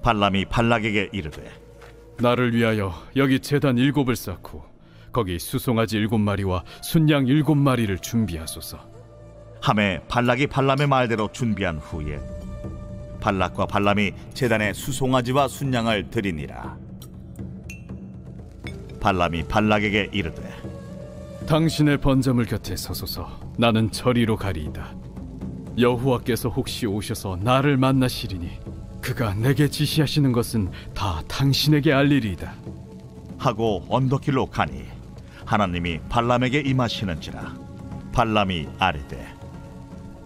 발람이 발락에게 이르되 나를 위하여 여기 제단 7을 쌓고 거기 수송아지 7마리와 순양 7마리를 준비하소서. 하매 발락이 발람의 말대로 준비한 후에 발락과 발람이 제단에 수송아지와 순양을 드리니라. 발람이 발락에게 이르되 당신의 번제물 곁에 서소서. 나는 저리로 가리이다. 여호와께서 혹시 오셔서 나를 만나시리니 그가 내게 지시하시는 것은 다 당신에게 알리리이다 하고 언덕길로 가니 하나님이 발람에게 임하시는지라. 발람이 아뢰되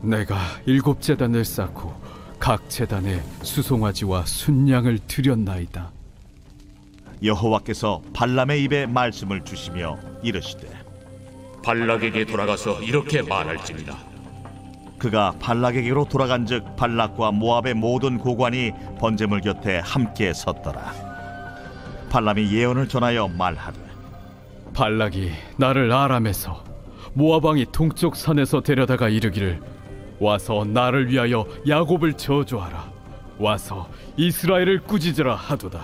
내가 7제단을 쌓고 각 제단에 수송아지와 순양을 드렸나이다. 여호와께서 발람의 입에 말씀을 주시며 이르시되 발락에게 돌아가서 이렇게 말할지니라. 그가 발락에게로 돌아간즉 발락과 모압의 모든 고관이 번제물 곁에 함께 섰더라. 발람이 예언을 전하여 말하되 발락이 나를 아람에서 모압 왕이 동쪽 산에서 데려다가 이르기를 와서 나를 위하여 야곱을 저주하라. 와서 이스라엘을 꾸짖으라 하도다.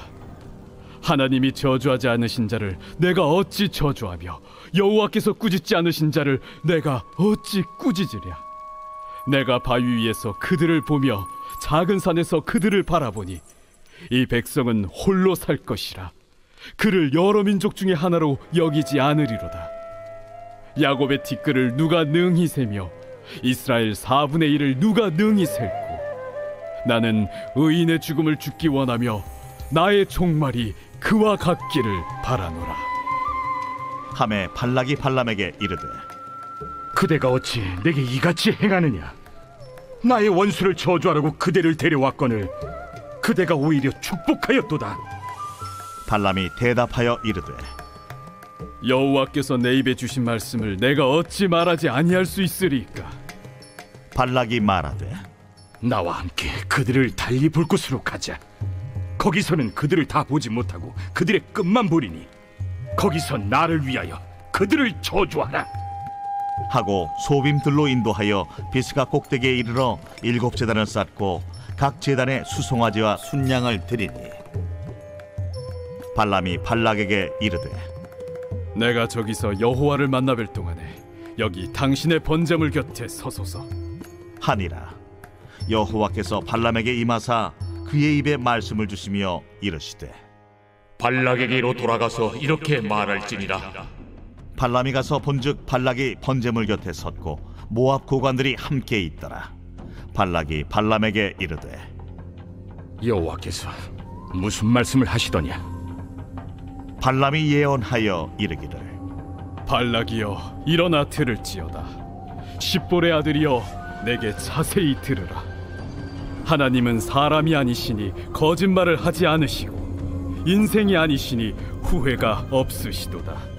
하나님이 저주하지 않으신 자를 내가 어찌 저주하며 여호와께서 꾸짖지 않으신 자를 내가 어찌 꾸짖으랴. 내가 바위 위에서 그들을 보며 작은 산에서 그들을 바라보니 이 백성은 홀로 살 것이라. 그를 여러 민족 중에 하나로 여기지 않으리로다. 야곱의 티끌을 누가 능히 세며 이스라엘 4분의 1을 누가 능히 셀고 나는 의인의 죽음을 죽기 원하며 나의 종말이 그와 같기를 바라노라. 하매 발락이 발람에게 이르되 그대가 어찌 내게 이같이 행하느냐. 나의 원수를 저주하라고 그대를 데려왔거늘 그대가 오히려 축복하였도다. 발람이 대답하여 이르되 여호와께서 내 입에 주신 말씀을 내가 어찌 말하지 아니할 수 있으리까. 발락이 말하되 나와 함께 그들을 달리 볼 곳으로 가자. 거기서는 그들을 다 보지 못하고 그들의 끝만 보리니 거기서 나를 위하여 그들을 저주하라. 하고 소빔들로 인도하여 비스가 꼭대기에 이르러 7제단을 쌓고 각 제단에 수송아지와 순양을 드리니 발람이 발락에게 이르되 내가 저기서 여호와를 만나뵐 동안에 여기 당신의 번제물 곁에 서소서 하니라. 여호와께서 발람에게 임하사 그의 입에 말씀을 주시며 이르시되 발락에게로 돌아가서 이렇게 말할지니라. 발람이 가서 본즉 발락이 번제물 곁에 섰고 모압 고관들이 함께 있더라. 발락이 발람에게 이르되 여호와께서 무슨 말씀을 하시더냐. 발람이 예언하여 이르기를 발락이여 일어나 들을지어다. 십볼의 아들이여 내게 자세히 들으라. 하나님은 사람이 아니시니 거짓말을 하지 않으시고 인생이 아니시니 후회가 없으시도다.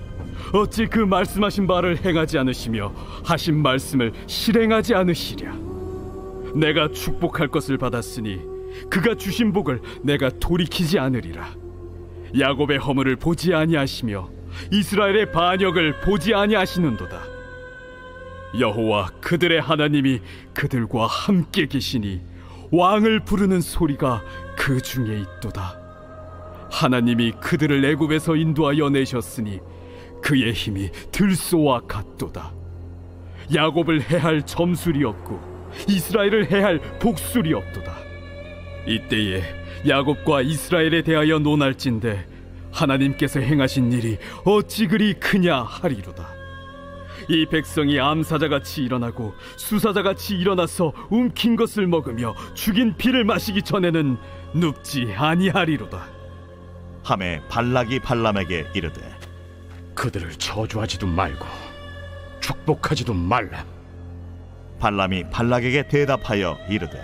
어찌 그 말씀하신 바를 행하지 않으시며 하신 말씀을 실행하지 않으시랴. 내가 축복할 것을 받았으니 그가 주신 복을 내가 돌이키지 않으리라. 야곱의 허물을 보지 아니하시며 이스라엘의 반역을 보지 아니하시는도다. 여호와 그들의 하나님이 그들과 함께 계시니 왕을 부르는 소리가 그 중에 있도다. 하나님이 그들을 애굽에서 인도하여 내셨으니 그의 힘이 들소와 같도다. 야곱을 해할 점술이 없고 이스라엘을 해할 복술이 없도다. 이때에 야곱과 이스라엘에 대하여 논할진대 하나님께서 행하신 일이 어찌 그리 크냐 하리로다. 이 백성이 암사자같이 일어나고 수사자같이 일어나서 움킨 것을 먹으며 죽인 피를 마시기 전에는 눕지 아니하리로다. 하매 발락이 발람에게 이르되 그들을 저주하지도 말고 축복하지도 말라. 발람이 발락에게 대답하여 이르되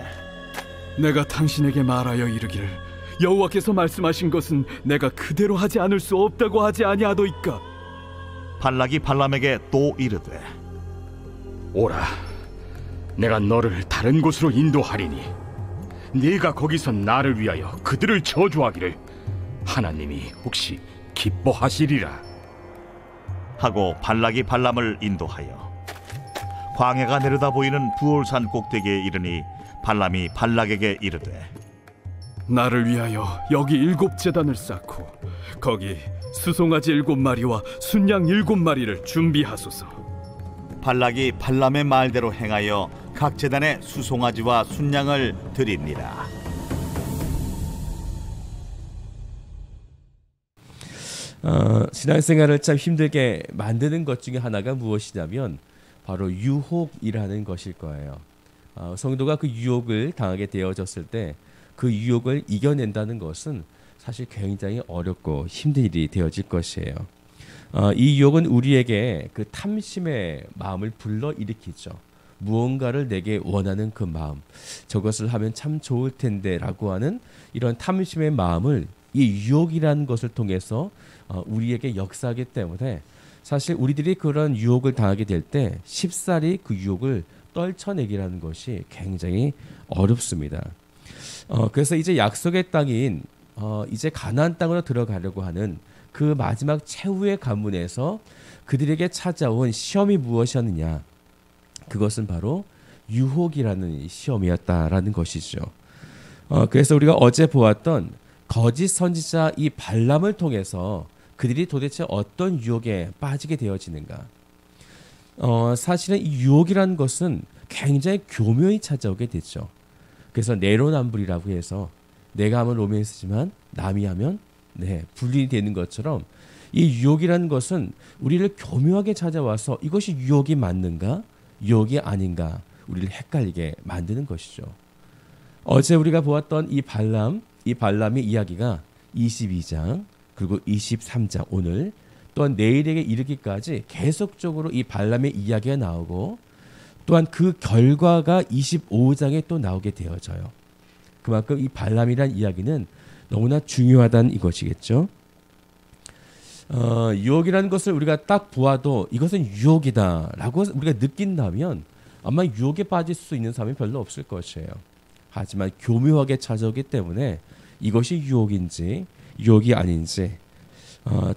내가 당신에게 말하여 이르기를 여호와께서 말씀하신 것은 내가 그대로 하지 않을 수 없다고 하지 아니하도이까. 발락이 발람에게 또 이르되 오라, 내가 너를 다른 곳으로 인도하리니 네가 거기서 나를 위하여 그들을 저주하기를 하나님이 혹시 기뻐하시리라. 하고 발락이 발람을 인도하여 광야가 내려다 보이는 부올산 꼭대기에 이르니 발람이 발락에게 이르되 나를 위하여 여기 7제단을 쌓고 거기 수송아지 7마리와 순양 7마리를 준비하소서. 발락이 발람의 말대로 행하여 각 제단에 수송아지와 순양을 드립니다. 신앙생활을 참 힘들게 만드는 것 중에 하나가 무엇이냐면 바로 유혹이라는 것일 거예요. 성도가 그 유혹을 당하게 되어졌을 때 그 유혹을 이겨낸다는 것은 사실 굉장히 어렵고 힘든 일이 되어질 것이에요. 이 유혹은 우리에게 그 탐심의 마음을 불러일으키죠. 무언가를 내게 원하는 그 마음, 저것을 하면 참 좋을 텐데 라고 하는 이런 탐심의 마음을 이 유혹이라는 것을 통해서 우리에게 역사하기 때문에 사실 우리들이 그런 유혹을 당하게 될 때 쉽사리 그 유혹을 떨쳐내기라는 것이 굉장히 어렵습니다. 그래서 이제 약속의 땅인 이제 가나안 땅으로 들어가려고 하는 그 마지막 최후의 관문에서 그들에게 찾아온 시험이 무엇이었느냐? 그것은 바로 유혹이라는 시험이었다라는 것이죠. 그래서 우리가 어제 보았던 거짓 선지자 이 발람을 통해서 그들이 도대체 어떤 유혹에 빠지게 되어지는가? 사실은 이 유혹이라는 것은 굉장히 교묘히 찾아오게 됐죠. 그래서 내로남불이라고 해서 내가 하면 로맨스지만 남이 하면 불린이 되는 것처럼 이 유혹이라는 것은 우리를 교묘하게 찾아와서 이것이 유혹이 맞는가? 유혹이 아닌가? 우리를 헷갈리게 만드는 것이죠. 어제 우리가 보았던 이 발람의 이야기가 22장 그리고 23장 오늘 또한 내일에게 이르기까지 계속적으로 이 발람의 이야기가 나오고 또한 그 결과가 25장에 또 나오게 되어져요. 그만큼 이 발람이란 이야기는 너무나 중요하다는 이것이겠죠. 유혹이라는 것을 우리가 딱 보아도 이것은 유혹이다라고 우리가 느낀다면 아마 유혹에 빠질 수 있는 사람이 별로 없을 것이에요. 하지만 교묘하게 찾아오기 때문에 이것이 유혹인지 유혹이 아닌지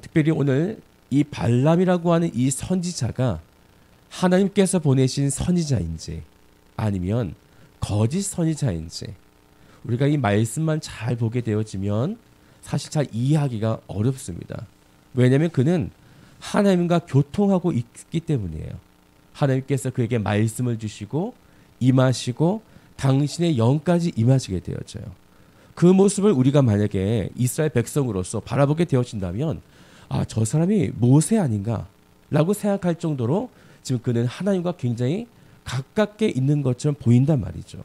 특별히 오늘 이 발람이라고 하는 이 선지자가 하나님께서 보내신 선지자인지 아니면 거짓 선지자인지 우리가 이 말씀만 잘 보게 되어지면 사실 잘 이해하기가 어렵습니다. 왜냐하면 그는 하나님과 교통하고 있기 때문이에요. 하나님께서 그에게 말씀을 주시고 임하시고 당신의 영까지 임하시게 되어져요. 그 모습을 우리가 만약에 이스라엘 백성으로서 바라보게 되어진다면 저 사람이 모세 아닌가 라고 생각할 정도로 지금 그는 하나님과 굉장히 가깝게 있는 것처럼 보인단 말이죠.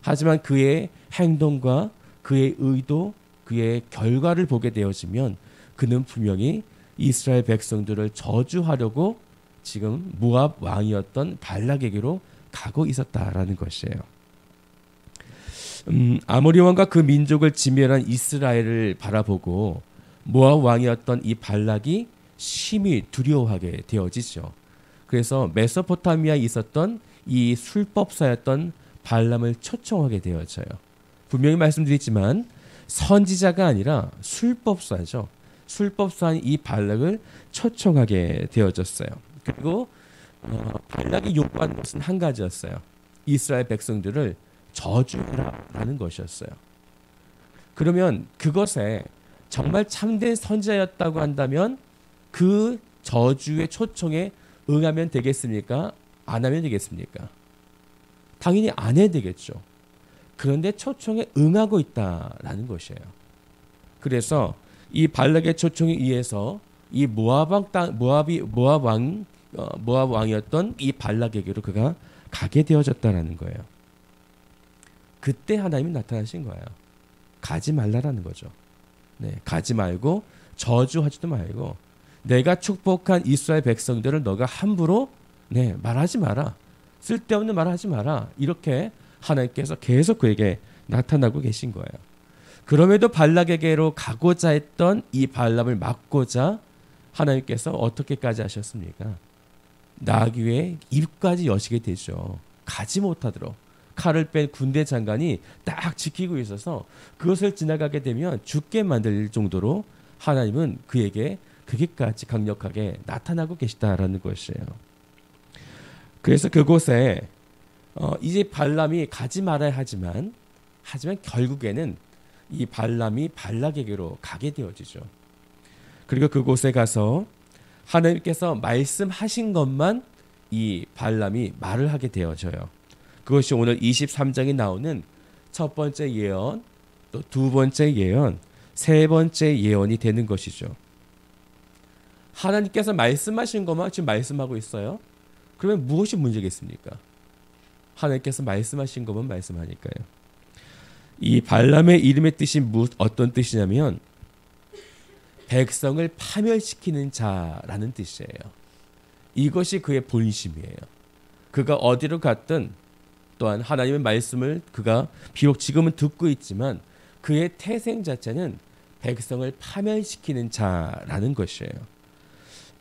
하지만 그의 행동과 그의 의도, 그의 결과를 보게 되어지면 그는 분명히 이스라엘 백성들을 저주하려고 지금 모압 왕이었던 발락에게로 가고 있었다라는 것이에요. 아모리 왕과 그 민족을 진멸한 이스라엘을 바라보고 모압 왕이었던 이 발락이 심히 두려워하게 되어지죠. 그래서 메소포타미아에 있었던 이 술법사였던 발람을 초청하게 되어져요. 분명히 말씀드리지만 선지자가 아니라 술법사죠. 술법사인 이 발락을 초청하게 되어졌어요. 그리고 발락이 요구한 것은 한 가지였어요. 이스라엘 백성들을 저주하라는 것이었어요. 그러면 그것에 정말 참된 선지자였다고 한다면 그 저주의 초청에 응하면 되겠습니까? 안 하면 되겠습니까? 당연히 안 해야 되겠죠. 그런데 초청에 응하고 있다라는 것이에요. 그래서 이 발락의 초청에 의해서 이 모압 왕이었던 이 발락에게로 그가 가게 되어졌다라는 거예요. 그때 하나님이 나타나신 거예요. 가지 말라라는 거죠. 가지 말고 저주하지도 말고 내가 축복한 이스라엘 백성들을 너가 함부로 말하지 마라. 쓸데없는 말하지 마라. 이렇게 하나님께서 계속 그에게 나타나고 계신 거예요. 그럼에도 발락에게로 가고자 했던 이 발람을 막고자 하나님께서 어떻게까지 하셨습니까? 나귀 위에 입까지 여시게 되죠. 가지 못하도록 칼을 뺀 군대 장관이 딱 지키고 있어서 그것을 지나가게 되면 죽게 만들 정도로 하나님은 그에게 그게까지 강력하게 나타나고 계시다라는 것이에요. 그래서 그곳에 이제 발람이 가지 말아야 하지만 결국에는 이 발람이 발락에게로 가게 되어지죠. 그리고 그곳에 가서 하나님께서 말씀하신 것만 이 발람이 말을 하게 되어져요. 그것이 오늘 23장에 나오는 첫 번째 예언, 또 두 번째 예언, 세 번째 예언이 되는 것이죠. 하나님께서 말씀하신 것만 지금 말씀하고 있어요. 그러면 무엇이 문제겠습니까? 하나님께서 말씀하신 것만 말씀하니까요. 이 발람의 이름의 뜻이 어떤 뜻이냐면 백성을 파멸시키는 자라는 뜻이에요. 이것이 그의 본심이에요. 그가 어디로 갔든 또한 하나님의 말씀을 그가 비록 지금은 듣고 있지만 그의 태생 자체는 백성을 파멸시키는 자라는 것이에요.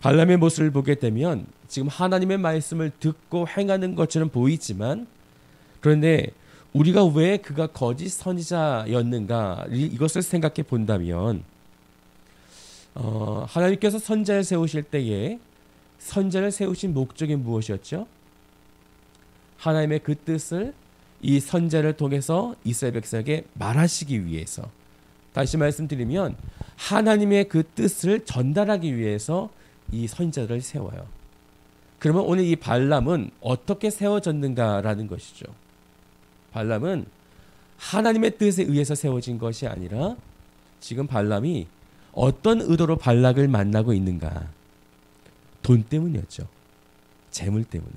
발람의 모습을 보게 되면 지금 하나님의 말씀을 듣고 행하는 것처럼 보이지만 그런데 우리가 왜 그가 거짓 선지자였는가 이것을 생각해 본다면 하나님께서 선자를 세우실 때에 선자를 세우신 목적이 무엇이었죠? 하나님의 그 뜻을 이 선자를 통해서 이스라엘 백성에게 말하시기 위해서, 다시 말씀드리면 하나님의 그 뜻을 전달하기 위해서 이 선자를 세워요. 그러면 오늘 이 발람은 어떻게 세워졌는가라는 것이죠. 발람은 하나님의 뜻에 의해서 세워진 것이 아니라 지금 발람이 어떤 의도로 발락을 만나고 있는가? 돈 때문이었죠. 재물 때문에.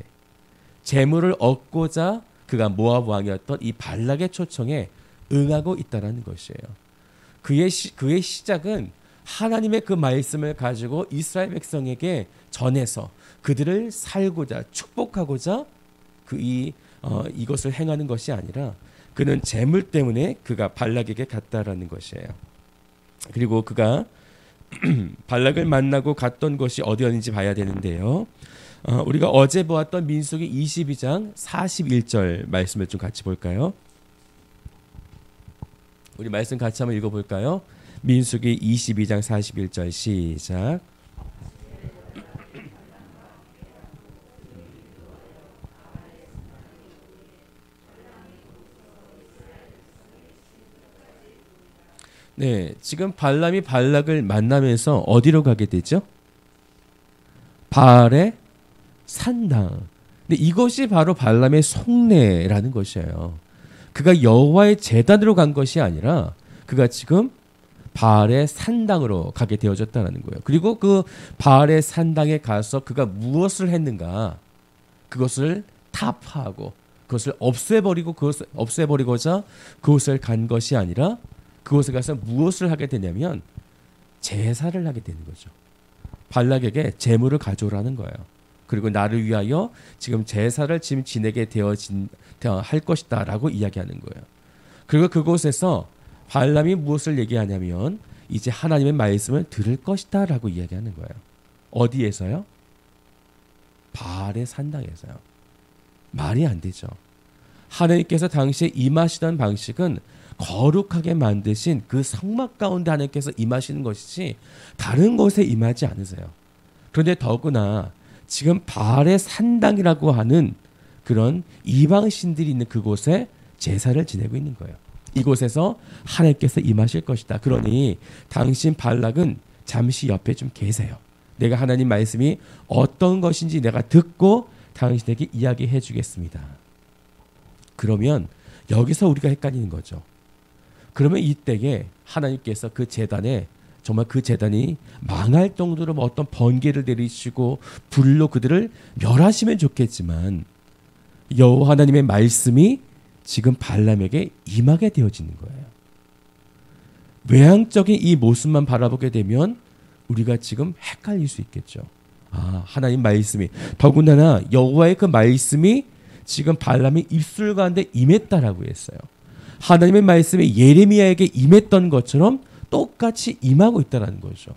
재물을 얻고자 그가 모압 왕이었던 이 발락의 초청에 응하고 있다는 것이에요. 그의 시작은 하나님의 그 말씀을 가지고 이스라엘 백성에게 전해서 그들을 살고자 축복하고자 이것을 행하는 것이 아니라 그는 재물 때문에 그가 발락에게 갔다라는 것이에요. 그리고 그가 발락을 만나고 갔던 곳이 어디였는지 봐야 되는데요. 우리가 어제 보았던 민수기 22장 41절 말씀을 좀 같이 볼까요? 우리 말씀 같이 한번 읽어볼까요? 민수기 22장 41절 시작. 네, 지금 발람이 발락을 만나면서 어디로 가게 되죠? 바알의 산당. 근데 이것이 바로 발람의 속내라는 것이에요. 그가 여호와의 제단으로 간 것이 아니라 그가 지금 바알의 산당으로 가게 되어졌다는 거예요. 그리고 그 바알의 산당에 가서 그가 무엇을 했는가? 그것을 타파하고 그것을 없애버리고자 그곳을 간 것이 아니라 그곳에 가서 무엇을 하게 되냐면 제사를 하게 되는 거죠. 발락에게 제물을 가져오라는 거예요. 그리고 나를 위하여 지금 제사를 지금 지내게 할 것이다라고 이야기하는 거예요. 그리고 그곳에서 발람이 무엇을 얘기하냐면 이제 하나님의 말씀을 들을 것이다라고 이야기하는 거예요. 어디에서요? 바알의 산당에서요. 말이 안 되죠. 하나님께서 당시에 임하시던 방식은 거룩하게 만드신 그 성막 가운데 하나님께서 임하시는 것이지 다른 곳에 임하지 않으세요. 그런데 더구나 지금 바알의 산당이라고 하는 그런 이방신들이 있는 그곳에 제사를 지내고 있는 거예요. 이곳에서 하나님께서 임하실 것이다. 그러니 당신 발락은 잠시 옆에 좀 계세요. 내가 하나님 말씀이 어떤 것인지 내가 듣고 당신에게 이야기해 주겠습니다. 그러면 여기서 우리가 헷갈리는 거죠. 그러면 이때에 하나님께서 그 제단에 정말 그 제단이 망할 정도로 어떤 번개를 내리시고 불로 그들을 멸하시면 좋겠지만 여호와 하나님의 말씀이 지금 발람에게 임하게 되어지는 거예요. 외향적인 이 모습만 바라보게 되면 우리가 지금 헷갈릴 수 있겠죠. 하나님 말씀이 더군다나 여호와의 그 말씀이 지금 발람의 입술 가운데 임했다라고 했어요. 하나님의 말씀이 예레미야에게 임했던 것처럼 똑같이 임하고 있다는 거죠.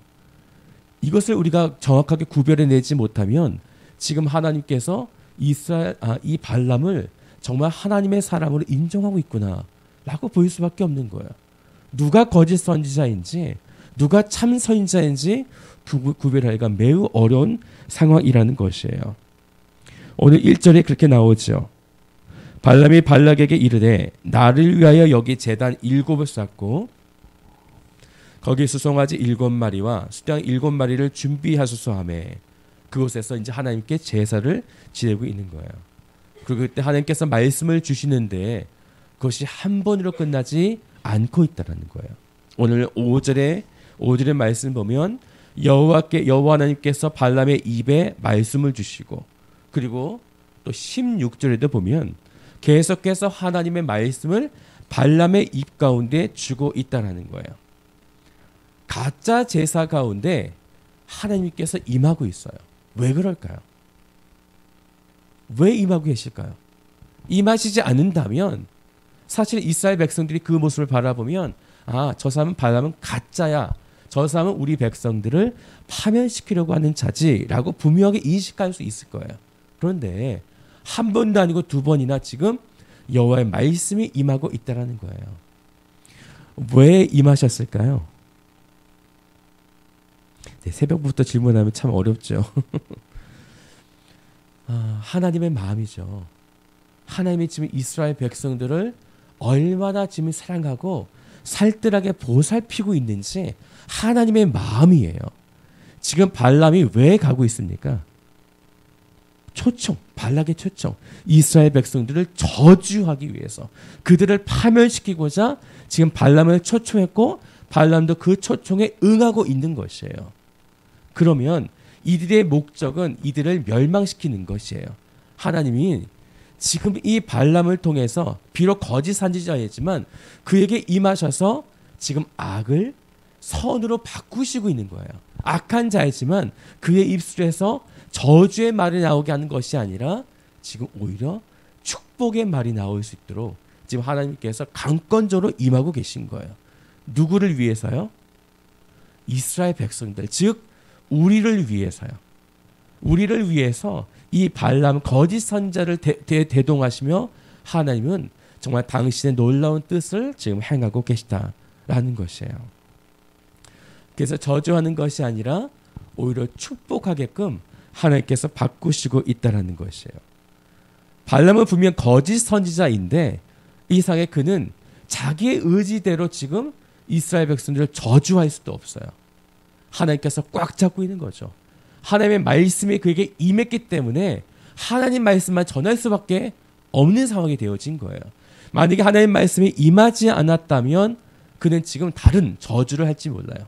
이것을 우리가 정확하게 구별해내지 못하면 지금 하나님께서 이 발람을 정말 하나님의 사람으로 인정하고 있구나라고 보일 수밖에 없는 거예요. 누가 거짓 선지자인지 누가 참 선지자인지 구별하기가 매우 어려운 상황이라는 것이에요. 오늘 1절에 그렇게 나오죠. 발람이 발락에게 이르되 나를 위하여 여기 제단 7을 쌓고 거기 수송아지 7마리와 수양 7마리를 준비하소서 하며 그곳에서 이제 하나님께 제사를 지내고 있는 거예요. 그리고 그때 하나님께서 말씀을 주시는데 그것이 한 번으로 끝나지 않고 있다라는 거예요. 오늘 5절의 말씀을 보면 여호와 하나님께서 발람의 입에 말씀을 주시고 그리고 또 16절에도 보면 계속해서 하나님의 말씀을 발람의 입 가운데 주고 있다라는 거예요. 가짜 제사 가운데 하나님께서 임하고 있어요. 왜 그럴까요? 왜 임하고 계실까요? 임하시지 않는다면 사실 이스라엘 백성들이 그 모습을 바라보면 저 사람은 발람은 가짜야. 저 사람은 우리 백성들을 파멸시키려고 하는 자지라고 분명하게 인식할 수 있을 거예요. 그런데 한 번도 아니고 두 번이나 지금 여호와의 말씀이 임하고 있다라는 거예요. 왜 임하셨을까요? 네, 새벽부터 질문하면 참 어렵죠. 하나님의 마음이죠. 하나님이 지금 이스라엘 백성들을 얼마나 지금 사랑하고 살뜰하게 보살피고 있는지 하나님의 마음이에요. 지금 발람이 왜 가고 있습니까? 발락의 초청. 이스라엘 백성들을 저주하기 위해서 그들을 파멸시키고자 지금 발람을 초청했고 발람도 그 초청에 응하고 있는 것이에요. 그러면 이들의 목적은 이들을 멸망시키는 것이에요. 하나님이 지금 이 발람을 통해서 비록 거짓 선지자이지만 그에게 임하셔서 지금 악을 선으로 바꾸시고 있는 거예요. 악한 자이지만 그의 입술에서 저주의 말이 나오게 하는 것이 아니라 지금 오히려 축복의 말이 나올 수 있도록 지금 하나님께서 강권적으로 임하고 계신 거예요. 누구를 위해서요? 이스라엘 백성들, 즉 우리를 위해서요. 우리를 위해서 이 발람 거짓 선자를 대동하시며 하나님은 정말 당신의 놀라운 뜻을 지금 행하고 계시다라는 것이에요. 그래서 저주하는 것이 아니라 오히려 축복하게끔 하나님께서 바꾸시고 있다라는 것이에요. 발람은 분명 거짓 선지자인데 이상의 그는 자기의 의지대로 지금 이스라엘 백성들을 저주할 수도 없어요. 하나님께서 꽉 잡고 있는 거죠. 하나님의 말씀이 그에게 임했기 때문에 하나님 말씀만 전할 수밖에 없는 상황이 되어진 거예요. 만약에 하나님 말씀이 임하지 않았다면 그는 지금 다른 저주를 할지 몰라요.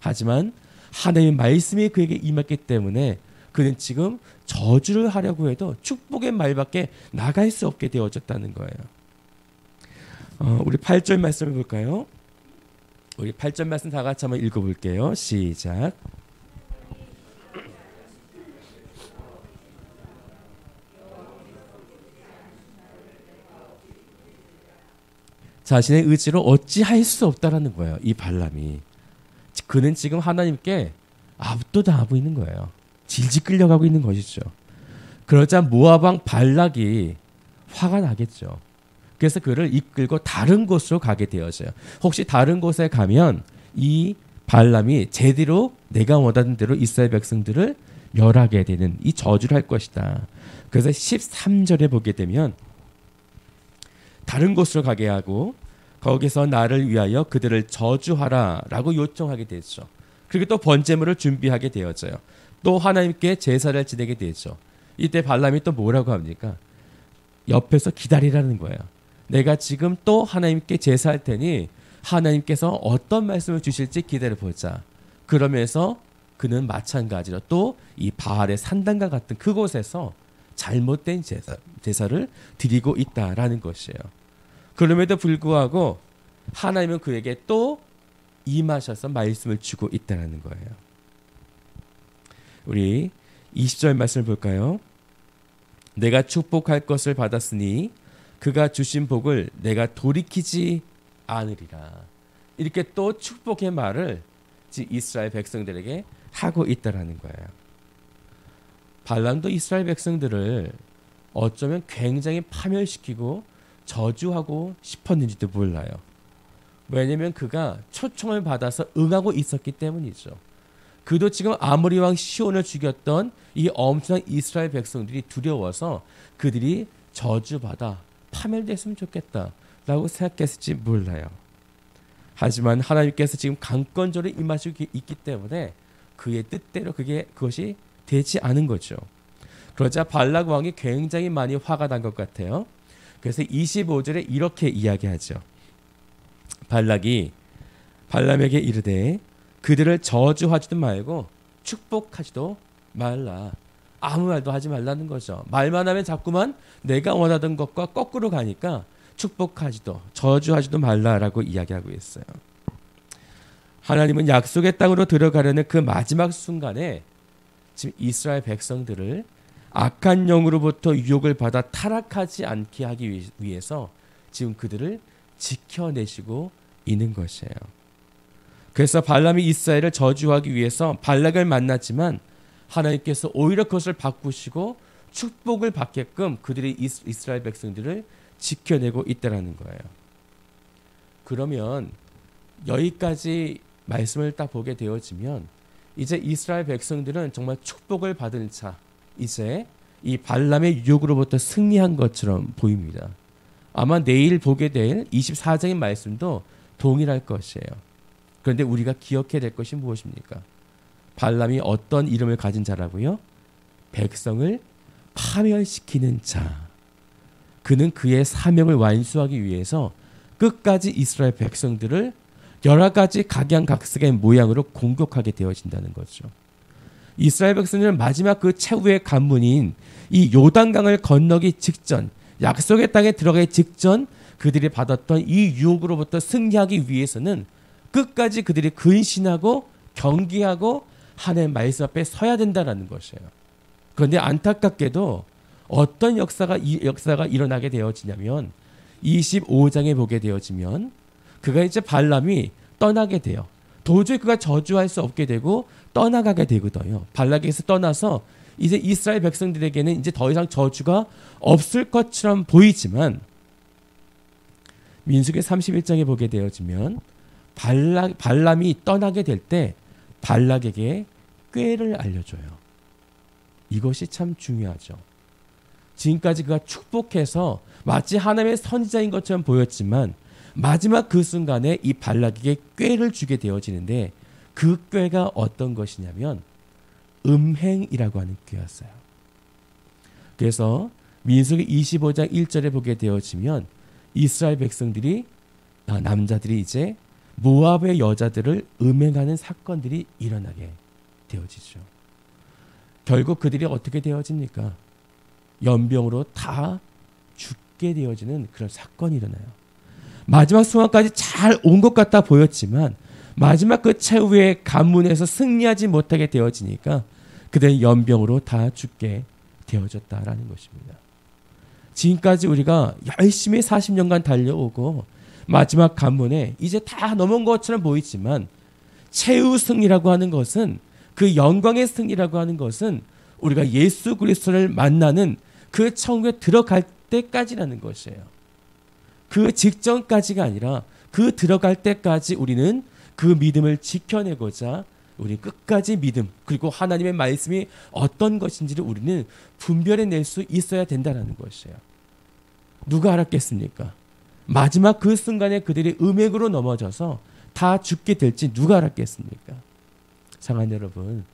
하지만 하나님의 말씀이 그에게 임했기 때문에 그는 지금 저주를 하려고 해도 축복의 말밖에 나갈 수 없게 되어졌다는 거예요. 우리 8절 말씀을 볼까요? 우리 8절 말씀 다 같이 한번 읽어볼게요. 시작. 자신의 의지로 어찌할 수 없다라는 거예요. 이 발람이. 그는 지금 하나님께 앞도 다 하고 있는 거예요. 질질 끌려가고 있는 것이죠. 그러자 모압 왕 발락이 화가 나겠죠. 그래서 그를 이끌고 다른 곳으로 가게 되어져요. 혹시 다른 곳에 가면 이 발람이 제대로 내가 원하는 대로 이스라엘 백성들을 멸하게 되는 이 저주를 할 것이다. 그래서 13절에 보게 되면 다른 곳으로 가게 하고 거기서 나를 위하여 그들을 저주하라 라고 요청하게 되죠. 그리고 또 번제물을 준비하게 되어져요. 또 하나님께 제사를 지내게 되죠. 이때 발람이 또 뭐라고 합니까? 옆에서 기다리라는 거예요. 내가 지금 또 하나님께 제사할 테니 하나님께서 어떤 말씀을 주실지 기다려보자. 그러면서 그는 마찬가지로 또 이 바알의 산당과 같은 그곳에서 잘못된 제사를 드리고 있다라는 것이에요. 그럼에도 불구하고 하나님은 그에게 또 임하셔서 말씀을 주고 있다는 거예요. 우리 20절 말씀을 볼까요? 내가 축복할 것을 받았으니 그가 주신 복을 내가 돌이키지 않으리라. 이렇게 또 축복의 말을 이스라엘 백성들에게 하고 있다는 거예요. 발람도 이스라엘 백성들을 어쩌면 굉장히 파멸시키고 저주하고 싶었는지도 몰라요. 왜냐하면 그가 초청을 받아서 응하고 있었기 때문이죠. 그도 지금 아모리 왕 시온을 죽였던 이 엄청난 이스라엘 백성들이 두려워서 그들이 저주받아 파멸됐으면 좋겠다라고 생각했을지 몰라요. 하지만 하나님께서 지금 강권적으로 임하시고 있기 때문에 그의 뜻대로 그것이 되지 않은 거죠. 그러자 발락 왕이 굉장히 많이 화가 난 것 같아요. 그래서 25절에 이렇게 이야기하죠. 발락이 발람에게 이르되 그들을 저주하지도 말고 축복하지도 말라. 아무 말도 하지 말라는 거죠. 말만 하면 자꾸만 내가 원하던 것과 거꾸로 가니까 축복하지도 저주하지도 말라라고 이야기하고 있어요. 하나님은 약속의 땅으로 들어가려는 그 마지막 순간에 지금 이스라엘 백성들을 악한 영으로부터 유혹을 받아 타락하지 않게 하기 위해서 지금 그들을 지켜내시고 있는 것이에요. 그래서 발람이 이스라엘을 저주하기 위해서 발락을 만났지만 하나님께서 오히려 그것을 바꾸시고 축복을 받게끔 그들이 이스라엘 백성들을 지켜내고 있다는 거예요. 그러면 여기까지 말씀을 딱 보게 되어지면 이제 이스라엘 백성들은 정말 축복을 받은 자, 이제 이 발람의 유혹으로부터 승리한 것처럼 보입니다. 아마 내일 보게 될 24장의 말씀도 동일할 것이에요. 그런데 우리가 기억해야 될 것이 무엇입니까? 발람이 어떤 이름을 가진 자라고요? 백성을 파멸시키는 자. 그는 그의 사명을 완수하기 위해서 끝까지 이스라엘 백성들을 여러 가지 각양각색의 모양으로 공격하게 되어진다는 거죠. 이스라엘 백성들은 마지막 그 최후의 관문인 이 요단강을 건너기 직전, 약속의 땅에 들어가기 직전 그들이 받았던 이 유혹으로부터 승리하기 위해서는 끝까지 그들이 근신하고 경계하고 하나님의 말씀 앞에 서야 된다는 것이에요. 그런데 안타깝게도 어떤 역사가 일어나게 되어지냐면 25장에 보게 되어지면 그가 이제 발람이 떠나게 돼요. 도저히 그가 저주할 수 없게 되고 떠나가게 되거든요. 발락에서 떠나서 이제 이스라엘 백성들에게는 이제 더 이상 저주가 없을 것처럼 보이지만 민수기 31장에 보게 되어지면 발람이 떠나게 될 때 발락에게 꾀를 알려줘요. 이것이 참 중요하죠. 지금까지 그가 축복해서 마치 하나님의 선지자인 것처럼 보였지만 마지막 그 순간에 이 발락에게 꾀를 주게 되어지는데 그 꾀가 어떤 것이냐면 음행이라고 하는 꾀였어요. 그래서 민수기 25장 1절에 보게 되어지면 이스라엘 백성들이 남자들이 이제 모압의 여자들을 음행하는 사건들이 일어나게 되어지죠. 결국 그들이 어떻게 되어집니까? 연병으로 다 죽게 되어지는 그런 사건이 일어나요. 마지막 순간까지 잘 온 것 같아 보였지만 마지막 그 최후의 관문에서 승리하지 못하게 되어지니까 그들은 연병으로 다 죽게 되어졌다라는 것입니다. 지금까지 우리가 열심히 40년간 달려오고 마지막 관문에 이제 다 넘은 것처럼 보이지만 최후 승리라고 하는 것은 그 영광의 승리라고 하는 것은 우리가 예수 그리스도를 만나는 그 천국에 들어갈 때까지라는 것이에요. 그 직전까지가 아니라 그 들어갈 때까지 우리는 그 믿음을 지켜내고자 우리 끝까지 믿음 그리고 하나님의 말씀이 어떤 것인지를 우리는 분별해낼 수 있어야 된다는 것이에요. 누가 알았겠습니까? 마지막 그 순간에 그들이 음행으로 넘어져서 다 죽게 될지 누가 알았겠습니까? 사랑하는 여러분,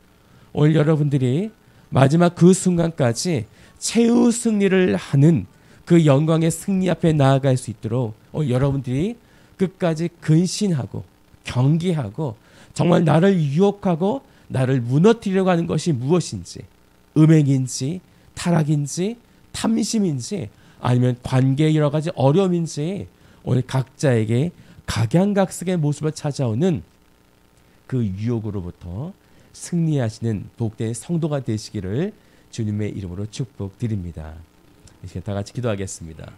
오늘 여러분들이 마지막 그 순간까지 최후 승리를 하는 그 영광의 승리 앞에 나아갈 수 있도록 오늘 여러분들이 끝까지 근신하고 경계하고 정말 나를 유혹하고 나를 무너뜨리려고 하는 것이 무엇인지, 음행인지 타락인지 탐심인지 아니면 관계의 여러 가지 어려움인지 오늘 각자에게 각양각색의 모습을 찾아오는 그 유혹으로부터 승리하시는 복된 성도가 되시기를 주님의 이름으로 축복드립니다. 이 시간 다 같이 기도하겠습니다.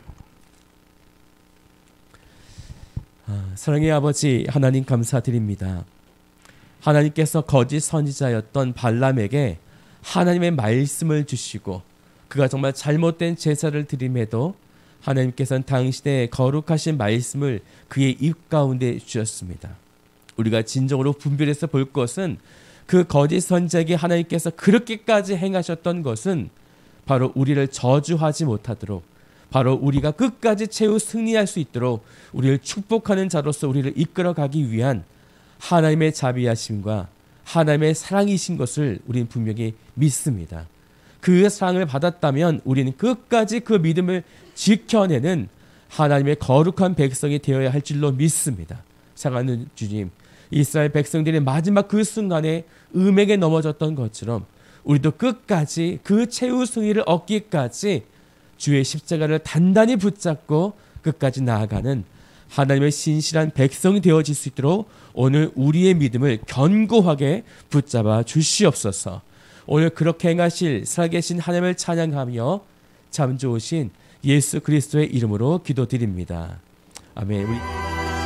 사랑의 아버지 하나님 감사드립니다. 하나님께서 거짓 선지자였던 발람에게 하나님의 말씀을 주시고 그가 정말 잘못된 제사를 드림에도 하나님께서는 당신의 거룩하신 말씀을 그의 입 가운데 주셨습니다. 우리가 진정으로 분별해서 볼 것은 그 거짓 선지자에게 하나님께서 그렇게까지 행하셨던 것은 바로 우리를 저주하지 못하도록 바로 우리가 끝까지 최후 승리할 수 있도록 우리를 축복하는 자로서 우리를 이끌어가기 위한 하나님의 자비하심과 하나님의 사랑이신 것을 우리는 분명히 믿습니다. 그 사랑을 받았다면 우리는 끝까지 그 믿음을 지켜내는 하나님의 거룩한 백성이 되어야 할 줄로 믿습니다. 사랑하는 주님, 이스라엘 백성들이 마지막 그 순간에 음행에 넘어졌던 것처럼 우리도 끝까지 그 최후 승리를 얻기까지 주의 십자가를 단단히 붙잡고 끝까지 나아가는 하나님의 신실한 백성이 되어질 수 있도록 오늘 우리의 믿음을 견고하게 붙잡아 주시옵소서. 오늘 그렇게 행하실 살아계신 하나님을 찬양하며 참 좋으신 예수 그리스도의 이름으로 기도드립니다. 아멘.